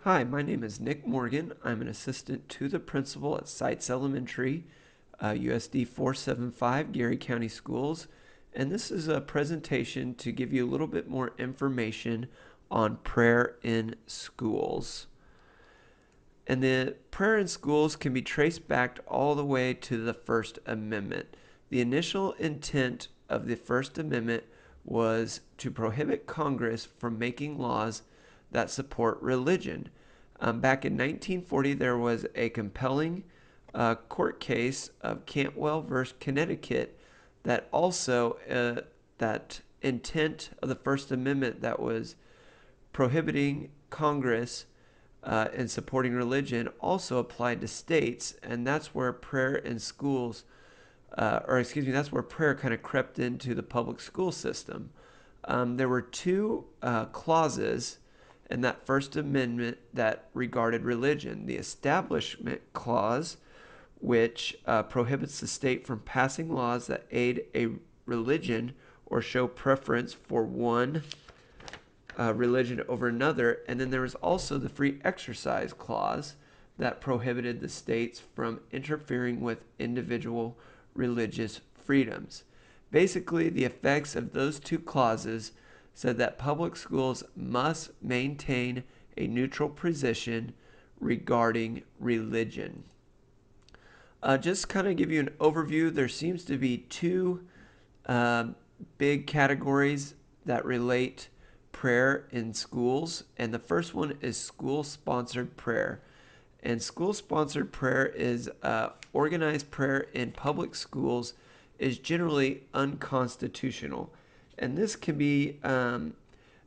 Hi, my name is Nick Morgan. I'm an assistant to the principal at Sites Elementary, USD 475, Geary County Schools. And this is a presentation to give you a little bit more information on prayer in schools. And the prayer in schools can be traced back all the way to the First Amendment. The initial intent of the First Amendment was to prohibit Congress from making laws that support religion. Back in 1940, there was a compelling court case of Cantwell versus Connecticut that also that intent of the First Amendment that was prohibiting Congress and supporting religion also applied to states, and that's where prayer in schools, that's where prayer kind of crept into the public school system. There were two clauses in that First Amendment that regarded religion. The Establishment Clause, which prohibits the state from passing laws that aid a religion or show preference for one religion over another. And then there was also the Free Exercise Clause that prohibited the states from interfering with individual religious freedoms. Basically, the effects of those two clauses said that public schools must maintain a neutral position regarding religion. Just kind of give you an overview, there seems to be two uh, big categories that relate prayer in schools, and the first one is school-sponsored prayer. And school-sponsored prayer is organized prayer in public schools is generally unconstitutional. And this can be,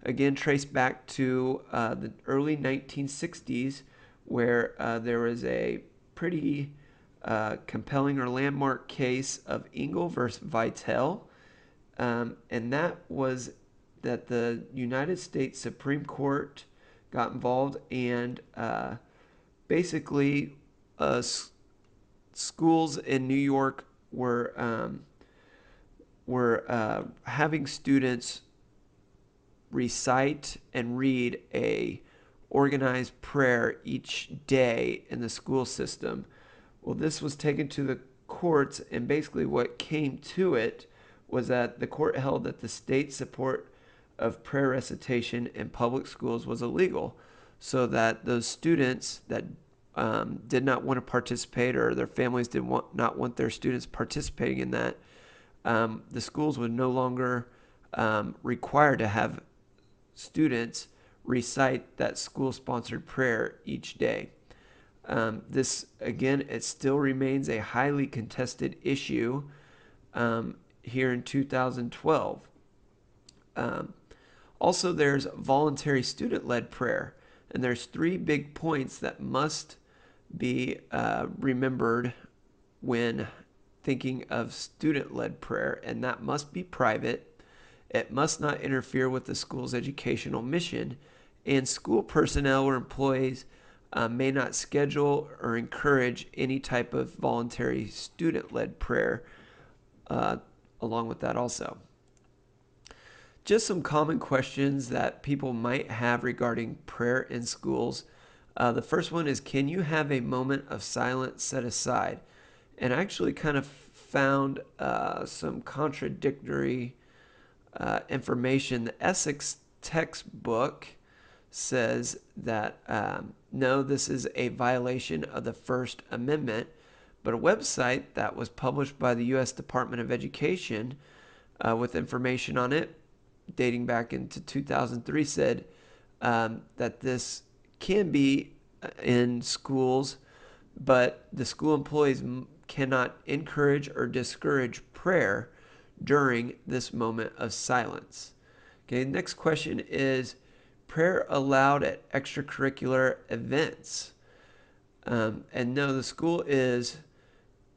again, traced back to the early 1960s, where there was a pretty compelling or landmark case of Engel versus Vitale. And that was that the United States Supreme Court got involved and basically schools in New York were having students recite and read a organized prayer each day in the school system. Well, this was taken to the courts, and basically what came to it was that the court held that the state support of prayer recitation in public schools was illegal, so that those students that did not want to participate, or their families not want their students participating in that, the schools would no longer require to have students recite that school-sponsored prayer each day. This, again, it still remains a highly contested issue here in 2012. Also, there's voluntary student-led prayer, and there's three big points that must be remembered when thinking of student-led prayer, and that must be private. It must not interfere with the school's educational mission, and school personnel or employees may not schedule or encourage any type of voluntary student-led prayer along with that also. Just some common questions that people might have regarding prayer in schools. The first one is, can you have a moment of silence set aside? And I actually kind of found some contradictory information. The Essex textbook says that no, this is a violation of the First Amendment, but a website that was published by the U.S. Department of Education with information on it dating back into 2003 said that this can be in schools, but the school employees cannot encourage or discourage prayer during this moment of silence. Okay, next question is, prayer allowed at extracurricular events? And no, the school is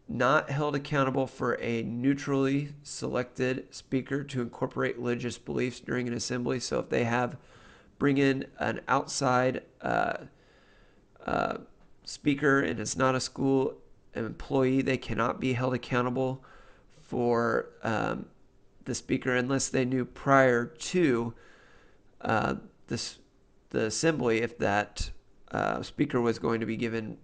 not held accountable for a neutrally selected speaker to incorporate religious beliefs during an assembly. So if they bring in an outside speaker and it's not a school employee, they cannot be held accountable for the speaker unless they knew prior to the assembly if that speaker was going to be given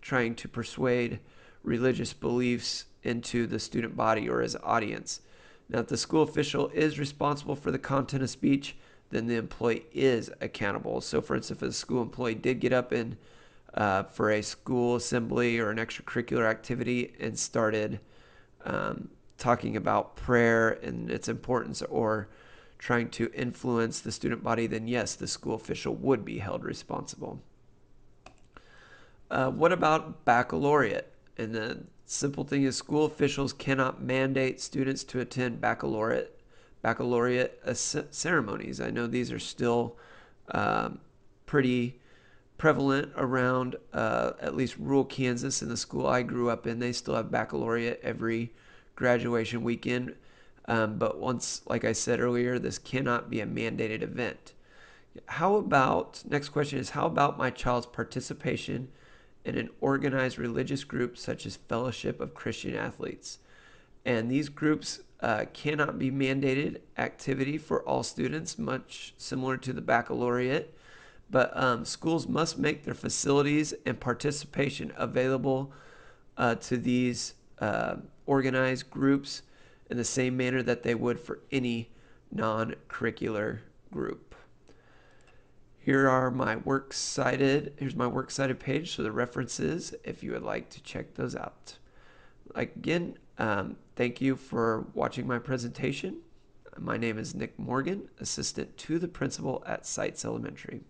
trying to persuade religious beliefs into the student body or his audience. Now, if the school official is responsible for the content of speech, then the employee is accountable. So, for instance, if a school employee did get up and for a school assembly or an extracurricular activity and started talking about prayer and its importance or trying to influence the student body, then yes, the school official would be held responsible. What about baccalaureate? And the simple thing is, school officials cannot mandate students to attend baccalaureate ceremonies. I know these are still pretty prevalent around at least rural Kansas. In the school I grew up in, they still have baccalaureate every graduation weekend. But once, like I said earlier, this cannot be a mandated event. Next question is, how about my child's participation in an organized religious group such as Fellowship of Christian Athletes? And these groups cannot be mandated activity for all students, much similar to the baccalaureate. But schools must make their facilities and participation available to these organized groups in the same manner that they would for any non-curricular group. Here's my works cited page, so the references if you would like to check those out. Again, thank you for watching my presentation. My name is Nick Morgan, assistant to the principal at Sites Elementary.